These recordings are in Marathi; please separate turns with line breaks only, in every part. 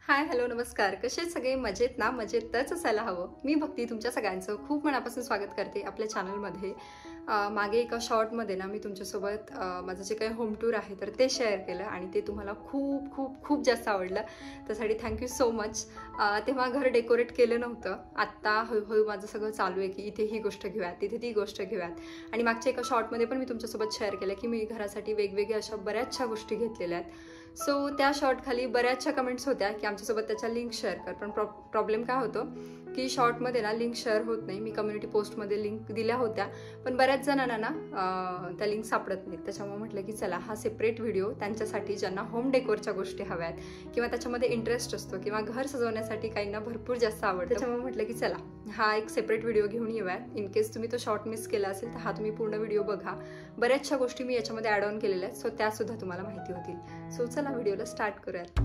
हाय हॅलो नमस्कार. कसे सगळे मजेत ना? मजेतच असायला हवं. मी भक्ती तुमच्या सगळ्यांचं खूप मनापासून स्वागत करते आपल्या चॅनलमध्ये. मागे एका शॉर्टमध्ये ना मी तुमच्यासोबत माझं जे काही होम टूर आहे तर ते शेअर केलं आणि ते तुम्हाला खूप खूप खूप जास्त आवडलं. त्यासाठी थँक्यू सो मच. तेव्हा घर डेकोरेट केलं नव्हतं. आत्ता हळूहळू माझं सगळं चालू आहे की इथे ही गोष्ट घेऊयात, तिथे ती गोष्ट घेऊयात. आणि मागच्या एका शॉर्टमध्ये पण मी तुमच्यासोबत शेअर केलं की मी घरासाठी वेगवेगळ्या अशा बऱ्याचशा गोष्टी घेतलेल्या आहेत. सो त्या शॉर्ट खाली बऱ्याचशा कमेंट्स होत्या की आमच्यासोबत त्याच्या लिंक शेअर कर. पण प्रॉब्लेम काय होतो की शॉर्टमध्ये ना लिंक शेअर होत नाही. मी कम्युनिटी पोस्टमध्ये लिंक दिल्या होत्या पण बऱ्याच जणांना ना त्या लिंक सापडत नाहीत. त्याच्यामुळे म्हटलं की चला हा सेपरेट व्हिडिओ त्यांच्यासाठी ज्यांना होम डेकोरच्या गोष्टी हव्यात किंवा त्याच्यामध्ये इंटरेस्ट असतो किंवा घर सजवण्यासाठी काहींना भरपूर जास्त आवडतं. त्याच्यामुळे म्हटलं की चला हा एक सेपरेट व्हिडिओ घेऊन येऊयात. इन केस तुम्ही तो शॉर्ट मिस केला असेल तर हा तुम्ही पूर्ण व्हिडिओ बघा. बऱ्याचशा गोष्टी मी याच्यामध्ये ॲड ऑन केलेल्या आहेत. सो त्यासुद्धा तुम्हाला माहिती होतील. सो चला व्हिडिओला स्टार्ट करूयात.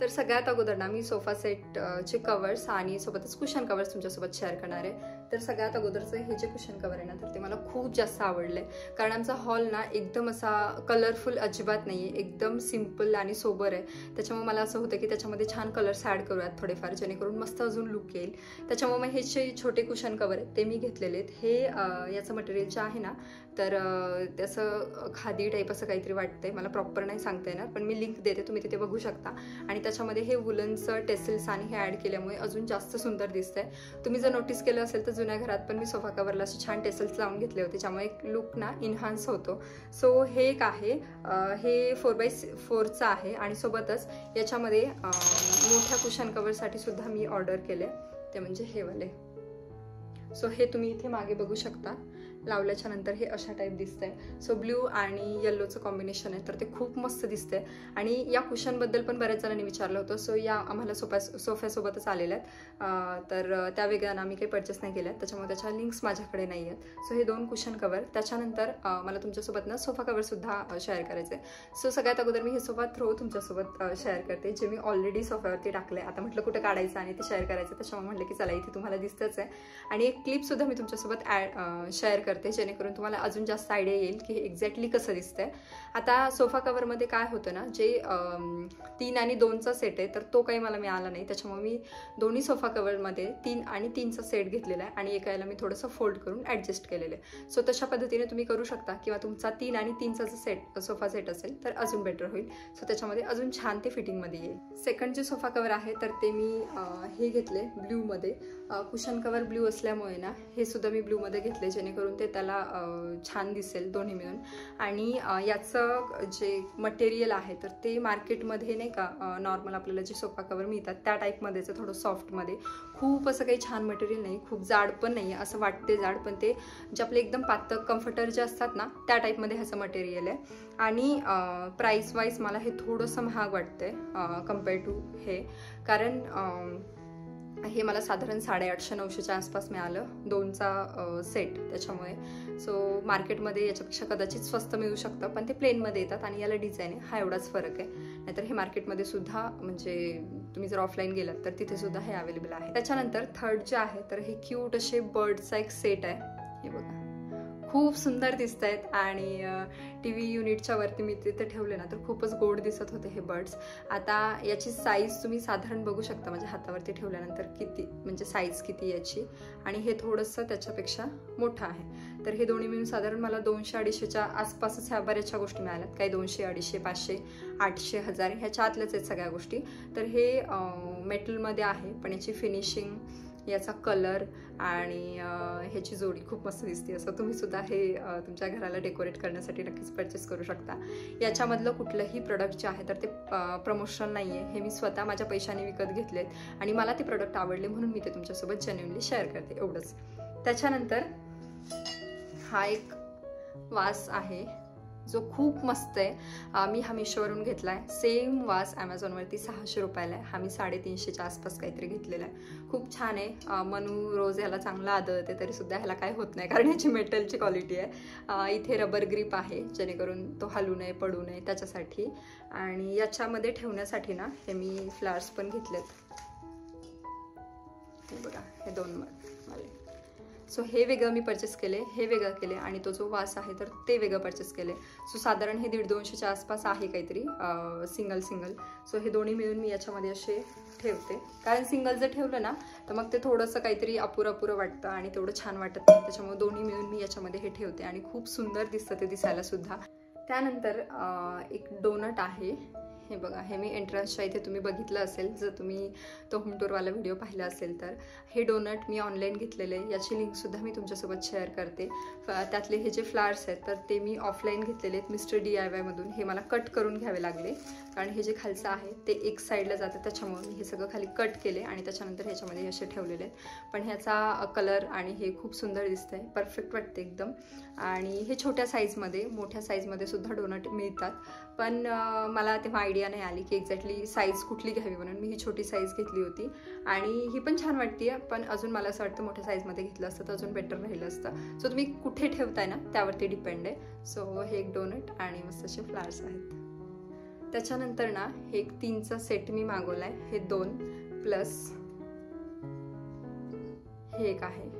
तर सगळ्यात अगोदर ना मी सोफा सेटचे कवर्स आणि सोबतच कुशन कवर्स तुमच्यासोबत शेअर करणार आहे. तर सगळ्यात अगोदरचं हे जे कुशन कवर आहे ना तर ते मला खूप जास्त आवडले. कारण आमचा हॉल ना एकदम असा कलरफुल अजिबात नाही आहे, एकदम सिम्पल आणि सोबर आहे. त्याच्यामुळे मला असं होतं की त्याच्यामध्ये छान कलर्स ॲड करूयात थोडेफार, जेणेकरून मस्त अजून लुक येईल. त्याच्यामुळे मग हे जे छोटे कुशन कवर आहेत ते मी घेतलेले आहेत. हे याचं मटेरियल जे आहे ना तर त्याचं खादी टाईप असं काहीतरी वाटतंय, मला प्रॉपर नाही सांगता येणार पण मी लिंक देते, तुम्ही तिथे बघू शकता. आणि त्याच्यामध्ये हे वुलनचं टेसल्स आणि हे ॲड केल्यामुळे अजून जास्त सुंदर दिसतंय. तुम्ही जर नोटीस केलं असेल तर जुन्या घरात पण मी सोफा कवरला असे छान टेसल्स लावून घेतले होते, त्यामुळे एक लुक ना इन्हान्स होतो. सो हे एक आहे, हे 4x4चं आहे आणि सोबतच याच्यामध्ये मोठ्या कुशन कवरसाठी सुद्धा मी ऑर्डर केले, ते म्हणजे हे वाले. सो हे तुम्ही इथे मागे बघू शकता. लावल्याच्या नंतर हे अशा टाईप दिसतंय. सो ब्ल्यू आणि येल्लोचं कॉम्बिनेशन आहे तर ते खूप मस्त दिसतंय. आणि या कुशनबद्दल पण बऱ्याच जणांनी विचारलं होतं. सो या आम्हाला सोफ्यासोबतच आलेल्या आहेत. तर त्या वेगळ्या आम्ही काही परचेस नाही केल्यात, त्याच्यामुळे त्याच्या लिंक्स माझ्याकडे नाही आहेत. सो हे 2 कुशन कवर. त्याच्यानंतर मला तुमच्यासोबत ना सोफा कवरसुद्धा शेअर करायचं आहे. सो सगळ्यात अगोदर मी हे सोफा थ्रो तुमच्यासोबत शेअर करते, जे मी ऑलरेडी सोफ्यावरती टाकलं आहे. आता म्हटलं कुठं काढायचं आणि ते शेअर करायचं, त्याच्यामुळे म्हटलं की चला इथे तुम्हाला दिसतंच आहे. आणि एक क्लिपसुद्धा मी तुमच्यासोबत शेअर करते, जेणेकरून तुम्हाला अजून जास्त आयडिया येईल की हे एक्झॅक्टली कसं दिसतंय. आता सोफा कवरमध्ये काय होतं ना, जे 3 आणि 2चा सेट आहे तर तो काही मला मिळाला नाही. त्याच्यामुळे मी दोन्ही सोफा कवरमध्ये 3 आणि 3चा सेट घेतलेला आहे आणि एकाला मी थोडंसं फोल्ड करून ॲडजस्ट केलेलं आहे. सो तशा पद्धतीने तुम्ही करू शकता किंवा तुमचा 3 आणि 3चा जो सोफा सेट असेल तर अजून बेटर होईल. सो त्याच्यामध्ये अजून छान ते फिटिंगमध्ये येईल. सेकंड जे सोफा कवर आहे तर ते मी हे घेतले ब्ल्यूमध्ये. कुशन कवर ब्ल्यू असल्यामुळे ना हे सुद्धा मी ब्ल्यूमध्ये घेतले, जेणेकरून ते त्याला छान दिसेल दोन्ही मिळून. आणि याचं जे मटेरियल आहे तर ते मार्केटमध्ये नाही का नॉर्मल आपल्याला जे सोफा कवर मिळतात त्या टाईपमध्येच, थोडं सॉफ्टमध्ये. खूप असं काही छान मटेरियल नाही, खूप जाड पण नाही आहे असं वाटते जाड, पण ते जे आपले एकदम पातळ कम्फर्टर जे असतात ना त्या टाईपमध्ये ह्याचं मटेरियल आहे. आणि प्राईस वाईज मला हे थोडंसं महाग वाटतंय कम्पेअर टू हे, कारण हे मला साधारण 850-900च्या आसपास मिळालं 2चा सेट. त्याच्यामुळे सो मार्केटमध्ये याच्यापेक्षा कदाचित स्वस्त मिळू शकतं, पण ते प्लेनमध्ये येतात आणि याला डिझाईन आहे, हा एवढाच फरक आहे. नाहीतर हे मार्केटमध्ये सुद्धा म्हणजे तुम्ही जर ऑफलाईन गेलात तर तिथे सुद्धा हे अवेलेबल आहे. त्याच्यानंतर थर्ड जे आहे तर हे क्यूट असे बर्डचा एक सेट आहे. हे बघा खूप सुंदर दिसत आहेत आणि TV युनिटच्या वरती मी तिथे ठेवले ना तर खूपच गोड दिसत होते हे बर्ड्स. आता याची साईज तुम्ही साधारण बघू शकता माझ्या हातावरती ठेवल्यानंतर किती म्हणजे साईज किती याची, आणि हे थोडंसं त्याच्यापेक्षा मोठं आहे. तर हे दोन्ही मिळून साधारण मला 200-250च्या आसपासच ह्या बऱ्याचशा गोष्टी मिळाल्यात. काही 200, 250, 500, 800, 1000 ह्याच्या आतल्याच आहेत सगळ्या गोष्टी. तर हे मेटलमध्ये आहे पण याची फिनिशिंग, याचा कलर आणि ह्याची जोडी खूप मस्त दिसते. असं तुम्ही सुद्धा हे तुमच्या घराला डेकोरेट करण्यासाठी नक्कीच परचेस करू शकता. याच्यामधलं कुठलंही प्रोडक्ट जे आहे तर ते प्रमोशन नाही आहे, हे मी स्वतः माझ्या पैशाने विकत घेतलेत आणि मला ते प्रोडक्ट आवडले म्हणून मी ते तुमच्यासोबत जेन्युइनली शेअर करते, एवढंच. त्याच्यानंतर हा एक वास आहे जो खूप मस्त आहे. मी हा मिशोवरून घेतला आहे. सेम वास ॲमेझॉनवरती 600 रुपयाला आहे. हा मी 350च्या आसपास काहीतरी घेतलेला आहे. खूप छान आहे. मनू रोज ह्याला चांगला आदळते तरीसुद्धा ह्याला काय होत नाही कारण ह्याची मेटलची क्वालिटी आहे. इथे रबर ग्रिप आहे जेणेकरून तो हलू नये पडू नये त्याच्यासाठी. आणि याच्यामध्ये ठेवण्यासाठी ना हे मी फ्लावर्स पण घेतलेत. हे बघा हे 2 वाले. सो हे वेगळं मी परचेस केले, हे वेगळं केले आणि तो जो वास आहे तर ते वेगळं परचेस केले. सो साधारण हे 150-200च्या आसपास आहे काहीतरी सिंगल. सो हे दोन्ही मिळून मी याच्यामध्ये असे ठेवते, कारण सिंगल जर ठेवलं ना तर मग ते थोडंसं काहीतरी अपुरं वाटतं आणि तेवढं छान वाटत नाही. त्याच्यामुळे दोन्ही मिळून मी याच्यामध्ये हे ठेवते आणि खूप सुंदर दिसतं ते दिसायला सुद्धा. त्यानंतर एक डोनट आहे, हे बघा. हे मी एंट्रन्सच्या इथे तुम्ही बघितलं असेल जर तुम्ही तो होम टूरवाला व्हिडिओ पाहिला असेल तर. हे डोनट मी ऑनलाईन घेतलेले, याची लिंकसुद्धा मी तुमच्यासोबत शेअर करते. त्यातले हे जे फ्लावर्स आहेत तर ते मी ऑफलाईन घेतलेले आहेत मिस्टर DIY मधून. हे मला कट करून घ्यावे लागले, कारण हे जे खालचं आहे ते एक साईडला जातं, त्याच्यामुळे मी हे सगळं खाली कट केले आणि त्याच्यानंतर ह्याच्यामध्ये असे ठेवलेले आहेत. पण ह्याचा कलर आणि हे खूप सुंदर दिसतंय, परफेक्ट वाटते एकदम. आणि हे छोट्या साईजमध्ये, मोठ्या साईजमध्ये सुद्धा डोनट मिळतात, पण मला तेव्हा आयडिया नाही आली की एक्झॅक्टली साईज कुठली घ्यावी म्हणून मी ही छोटी साईज घेतली होती. आणि ही पण छान वाटते, पण अजून मला असं वाटतं मोठ्या साईजमध्ये घेतलं असतं तर अजून बेटर राहिलं असतं. सो तुम्ही कुठे ठेवताय ना त्यावरती डिपेंड आहे. सो हे एक डोनट आणि मस्त असे फ्लावर्स आहेत. त्याच्यानंतर ना हे एक 3चा सेट मी मागवलाय, हे 2 प्लस हे एक आहे.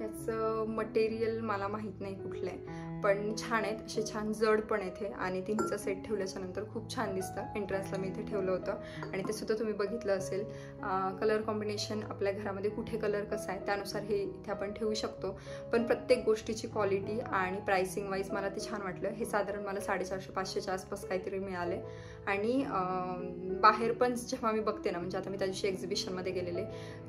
याचं मटेरियल मला माहीत नाही कुठलं आहे, पण छान आहेत, असे छान जड पण आहेत. आणि 3चा सेट ठेवल्याच्या नंतर खूप छान दिसतं. एंट्रन्सला मी इथे ठेवलं होतं आणि ते सुद्धा तुम्ही बघितलं असेल. कलर कॉम्बिनेशन आपल्या घरामध्ये कुठे कलर कसा आहे त्यानुसार हे इथे आपण ठेवू शकतो, पण प्रत्येक गोष्टीची क्वालिटी आणि प्राइसिंग वाईज मला ते छान वाटलं. हे साधारण मला 450-500च्या आसपास काहीतरी मिळाले. आणि बाहेर पण जेव्हा मी बघते ना, म्हणजे आता मी त्या दिवशी एक्झिबिशनमध्ये गेलेले,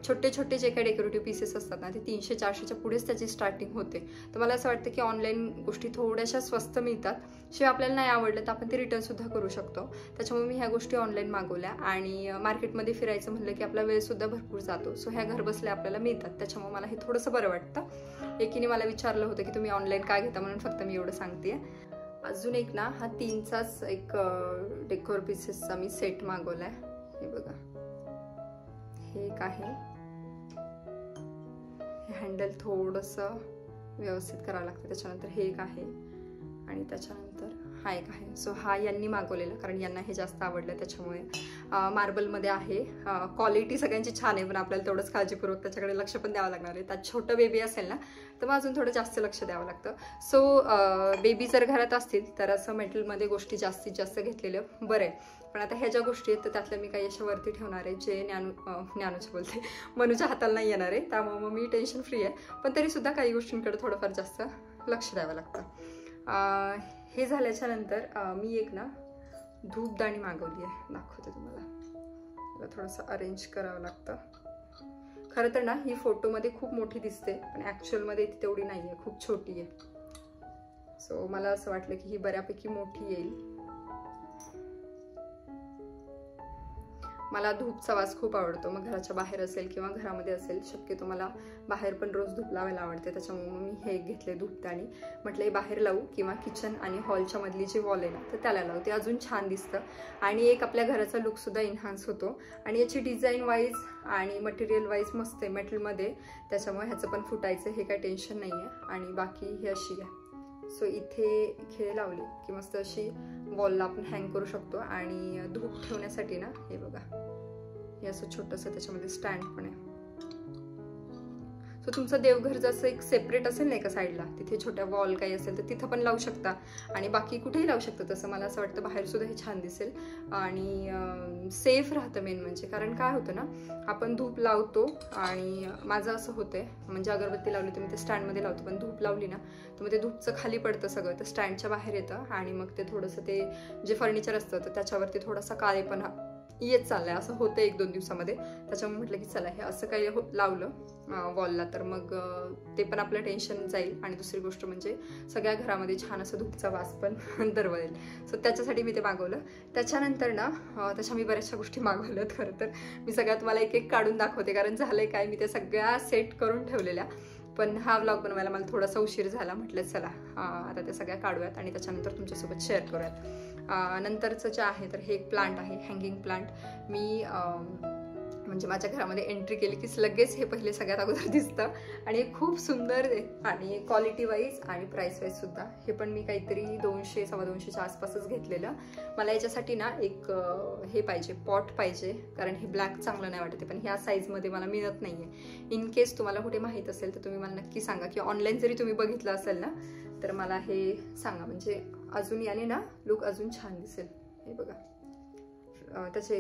छोटे छोटे जे काही डेकोरेटिव्ह पीसेस असतात ना ते 300-400च्या पुढेच त्याची स्टार्टिंग होते. तर मला असं वाटतं की ऑनलाईन गोष्टी थोड्याशा स्वस्त मिळतात, शिवाय आपल्याला नाही आवडलं तर आपण ते रिटर्नसुद्धा करू शकतो. त्याच्यामुळे मी ह्या गोष्टी ऑनलाईन मागवल्या. आणि मार्केटमध्ये फिरायचं म्हणलं की आपला वेळसुद्धा भरपूर जातो, सो ह्या घर बसल्या आपल्याला मिळतात, त्याच्यामुळे मला हे थोडंसं बरं वाटतं. एकीने मला विचारलं होतं की तुम्ही ऑनलाईन काय घेता, म्हणून फक्त मी एवढं सांगते. अजून एक ना हा 3चाच एक डेकोर पीसेसचा मी सेट मागवलाय, हे बघा. हे एक आहे, हे हँडल थोडंसं व्यवस्थित करावं लागतं. त्याच्यानंतर हे एक आहे आणि त्याच्यानंतर हा एक आहे. सो हा यांनी मागवलेला, कारण यांना हे जास्त आवडलं, त्याच्यामुळे. मार्बलमध्ये आहे. क्वालिटी सगळ्यांची छान आहे, पण आपल्याला तेवढंच काळजीपूर्वक त्याच्याकडे लक्ष पण द्यावं लागणार आहे. त्यात छोटं बेबी असेल ना तर मग अजून थोडं जास्त लक्ष द्यावं लागतं. सो बेबी जर घरात असतील तर असं मेटलमध्ये गोष्टी जास्तीत जास्त घेतलेलं बरं आहे. पण आता ह्या ज्या गोष्टी आहेत तर त्यातल्या मी काही अशा वरती ठेवणार आहे जे ज्ञानूचं बोलते मनूच्या हाताला नाही येणार आहे, त्यामुळे मग मी टेन्शन फ्री आहे. पण तरीसुद्धा काही गोष्टींकडे थोडंफार जास्त लक्ष द्यावं लागतं. हे झाल्याच्या नंतर मी एक ना धूपदाणी मागवली आहे, दाखवते तुम्हाला. थोडंसं अरेंज करावं लागतं. खरं तर ना ही फोटोमध्ये खूप मोठी दिसते, पण ॲक्च्युअलमध्ये ती तेवढी नाही आहे, खूप छोटी आहे. सो मला असं वाटलं की ही बऱ्यापैकी मोठी येईल. मला धूपचा वास खूप आवडतो, मग घराच्या बाहेर असेल किंवा घरामध्ये असेल, शक्यतो मला बाहेर पण रोज धूप लावायला आवडते. त्याच्यामुळे मी हे घेतले धूपदाणी. म्हटलं हे बाहेर लावू किंवा किचन आणि हॉलच्या मधली जी वॉल आहे ना तर त्याला लावते, अजून छान दिसतं. आणि एक आपल्या घराचा लुकसुद्धा इन्हान्स होतो. आणि याची डिझाईन वाईज आणि मटेरियल वाईज मस्त आहे मेटलमध्ये, त्याच्यामुळे ह्याचं पण फुटायचं हे काही टेन्शन नाही आहे. आणि बाकी ही अशी आहे. सो इथे खिळे लावली की मस्त अशी वॉलला आपण हँग करू शकतो. आणि धूप ठेवण्यासाठी ना हे बघा, हे असं छोटंसं त्याच्यामध्ये स्टँड पण आहे. सो तुमचं देवघर जसं एक सेपरेट असेल ना एका साईडला, तिथे छोट्या वॉल काही असेल तर तिथं पण लावू शकता आणि बाकी कुठेही लावू शकता. तसं मला असं वाटतं बाहेर सुद्धा हे छान दिसेल आणि सेफ राहतं मेन म्हणजे. कारण काय होतं ना, आपण धूप लावतो आणि माझं असं होतंय, म्हणजे अगरबत्ती लावली तर मी ते स्टँडमध्ये लावतो, पण धूप लावली ना तर मग ते धूपचं खाली पडतं सगळं, तर स्टँडच्या बाहेर येतं आणि मग ते थोडंसं ते जे फर्निचर असतं तर त्याच्यावरती थोडासा काळेपणा येत चाललाय, असं होतं 1-2 दिवसामध्ये. त्याच्यामुळे म्हटलं की चला हे असं काही लावलं वॉलला तर मग ते पण आपलं टेन्शन जाईल. आणि दुसरी गोष्ट म्हणजे सगळ्या घरामध्ये छान असं धूपचा वास पण दरवळेल. सो त्याच्यासाठी मी ते मागवलं. त्याच्यानंतर ना तशा मी बऱ्याचशा गोष्टी मागवल्यात. खरं तर मी सगळ्यात तुम्हाला एक एक काढून दाखवते, कारण झालंय काय, मी त्या सगळ्या सेट करून ठेवलेल्या, पण हा व्लॉग बनवायला मला थोडासा उशीर झाला. म्हटलं चला आता त्या सगळ्या काढूयात आणि त्याच्यानंतर तुमच्यासोबत शेअर करूयात. नंतरचं जे आहे तर हे एक प्लांट आहे, हँगिंग प्लांट. मी म्हणजे माझ्या घरामध्ये एंट्री केली की लगेच हे पहिले सगळ्यात अगोदर दिसतं आणि हे खूप सुंदर आहे आणि क्वालिटी वाईज आणि प्राइस वाईज सुद्धा. हे पण मी काहीतरी 200 250च्या आसपासच घेतलेलं. मला याच्यासाठी ना एक हे पाहिजे, पॉट पाहिजे, कारण हे ब्लॅक चांगलं नाही वाटत, पण ह्या साईजमध्ये मला मिळत नाहीये. इन केस तुम्हाला कुठे माहीत असेल तर तुम्ही मला नक्की सांगा, की ऑनलाईन जरी तुम्ही बघितलं असेल ना तर मला हे सांगा, म्हणजे अजून याने ना लुक अजून छान दिसेल. हे बघा, त्याचे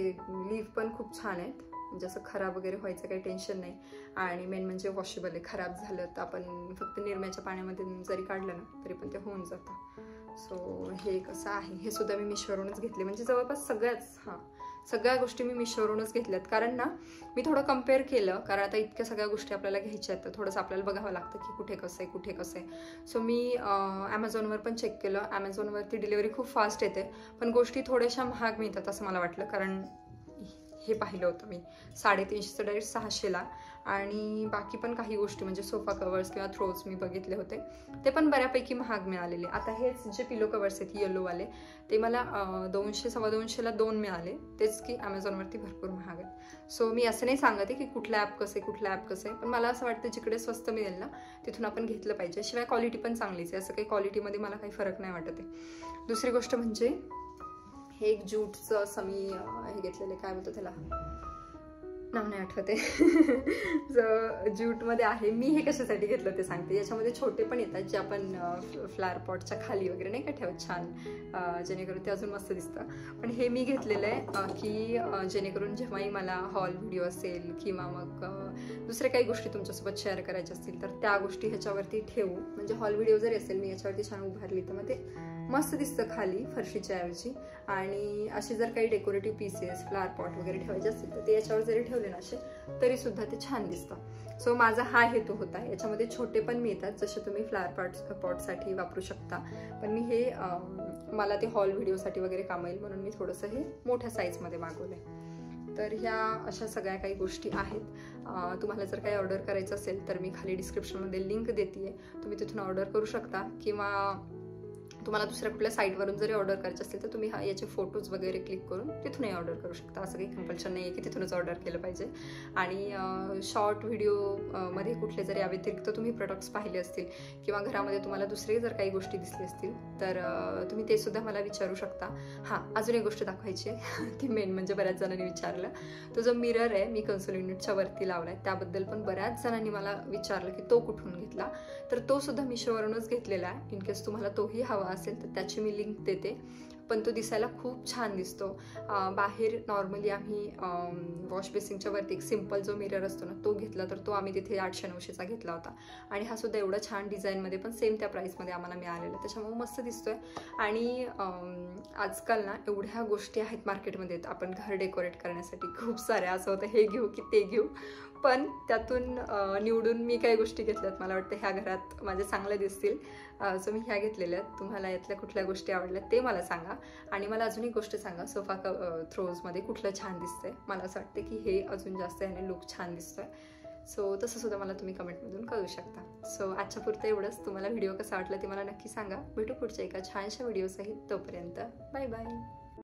लीफ पण खूप छान आहेत, म्हणजे असं खराब वगैरे व्हायचं काही टेन्शन नाही. आणि मेन म्हणजे वॉशेबल आहे. खराब झालं तर आपण फक्त निरम्याच्या पाण्यामध्ये जरी काढलं ना तरी पण ते होऊन जातं. सो हे कसं आहे, हे सुद्धा मी मिशोवरूनच घेतले. म्हणजे जवळपास सगळ्या गोष्टी मी मिशोवरूनच घेतल्यात, कारण ना मी थोडं कम्पेअर केलं, कारण आता इतक्या सगळ्या गोष्टी आपल्याला घ्यायच्या आहेत तर थोडंसं आपल्याला बघावं लागतं की कुठे कसं आहे. सो मी ॲमेझॉनवर पण चेक केलं. ॲमेझॉनवरती डिलिव्हरी खूप फास्ट येते, पण गोष्टी थोड्याशा महाग मिळतात असं मला वाटलं. कारण हे पाहिलं होतं मी 350चं डायरेक्ट 600ला. आणि बाकी पण काही गोष्टी म्हणजे सोफा कवर्स किंवा थ्रोज मी बघितले होते, ते पण बऱ्यापैकी महाग मिळालेले. आता हेच जे पिलो कवर्स आहेत येलोवाले, ते मला 200 250ला 2 मिळाले, तेच की ॲमेझॉनवरती भरपूर महाग आहेत. सो मी असं नाही सांगत आहे की कुठलं ॲप कसं आहे, पण मला असं वाटतं जिकडे स्वस्त मिळेल ना तिथून आपण घेतलं पाहिजे. शिवाय क्वालिटी पण चांगलीच आहे, असं काही क्वालिटीमध्ये मला काही फरक नाही वाटत आहे. दुसरी गोष्ट म्हणजे हे एक ज्यूटचं असं मी हे घेतलेलं, काय बोलतो त्याला, नाव नाही आठवते. ज्यूटमध्ये आहे. मी हे कशासाठी घेतलं ते सांगते. याच्यामध्ये छोटे पण येतात जे आपण फ्लावर पॉटच्या खाली वगैरे नाही का ठेवत, छान, जेणेकरून ते अजून मस्त दिसतं. पण हे मी घेतलेलं आहे की जेणेकरून जेव्हाही मला हॉल व्हिडिओ असेल किंवा मग दुसऱ्या काही गोष्टी तुमच्यासोबत शेअर करायच्या असतील तर त्या गोष्टी ह्याच्यावरती ठेवू. म्हणजे हॉल व्हिडिओ जरी असेल मी याच्यावरती छान उभारली तर मग ते मस्त दिसतं खाली फरशीच्या ऐवजी. आणि असे जर काही डेकोरेटिव्ह पीसेस, फ्लावर पॉट वगैरे ठेवायचे असतील तर ते याच्यावर जरी ठेवले ना असे तरी सुद्धा ते छान दिसतं. सो माझा हा हेतू होता. याच्यामध्ये छोटे पण मिळतात जसे तुम्ही फ्लावर पॉटसाठी वापरू शकता, पण मी हे मला ते हॉल व्हिडिओसाठी वगैरे काम येईल म्हणून मी थोडंसं हे मोठ्या साईजमध्ये मागवलंय. तर ह्या अशा सगळ्या काही गोष्टी आहेत. तुम्हाला जर काही ऑर्डर करायचं असेल तर मी खाली डिस्क्रिप्शनमध्ये लिंक देते, तुम्ही तिथून ऑर्डर करू शकता. किंवा तुम्हाला दुसऱ्या कुठल्या साईटवरून जरी ऑर्डर करायचे असतील तर तुम्ही याचे फोटोज वगैरे क्लिक करून तिथूनही ऑर्डर करू शकता. असं काही कंपल्शन नाही आहे की तिथूनच ऑर्डर केलं पाहिजे. आणि शॉर्ट व्हिडिओमध्ये कुठले जरी व्यतिरिक्त तुम्ही प्रोडक्ट्स पाहिले असतील किंवा घरामध्ये तुम्हाला दुसरे जर काही गोष्टी दिसली असतील तर तुम्ही ते सुद्धा मला विचारू शकता. हां, अजून एक गोष्ट दाखवायची आहे ती मेन म्हणजे बऱ्याच जणांनी विचारलं, तो जो मिरर आहे मी कन्सोल युनिटच्या वरती लावला आहे त्याबद्दल पण बऱ्याच जणांनी मला विचारलं की तो कुठून घेतला. तर तो सुद्धा मिशोवरूनच घेतलेला आहे. इन केस तुम्हाला तोही हवा असेल तर त्याची मी लिंक देते. पण तो दिसायला खूप छान दिसतो. बाहेर नॉर्मली आम्ही वॉश बेसिनच्या वरती एक सिम्पल जो मिरर असतो ना तो घेतला, तर तो आम्ही तिथे 800-900चा घेतला होता. आणि हा सुद्धा एवढा छान डिझाईनमध्ये पण सेम त्या प्राईसमध्ये आम्हाला मिळालेला, त्याच्यामुळे मस्त दिसतोय. आणि आजकाल ना एवढ्या गोष्टी आहेत मार्केटमध्ये आपण घर डेकोरेट करण्यासाठी खूप साऱ्या, असं होतं हे घेऊ की ते घेऊ, पण त्यातून निवडून मी काही गोष्टी घेतल्यात. मला वाटतं ह्या घरात माझे चांगले दिसतील, सो मी ह्या घेतलेल्या आहेत. तुम्हाला यातल्या कुठल्या गोष्टी आवडल्या ते मला सांगा. आणि मला अजून एक गोष्ट सांगा, सोफा थ्रोजमध्ये कुठलं छान दिसतंय. मला असं वाटतं की हे अजून जास्त याने लुक छान दिसतोय. सो तसं सुद्धा मला तुम्ही कमेंटमधून कळू शकता. सो आजच्या पुरतं एवढंच. तुम्हाला व्हिडिओ कसा वाटला ते मला नक्की सांगा. भेटू पुढच्या एका छानशा व्हिडिओसहित. तोपर्यंत बाय बाय.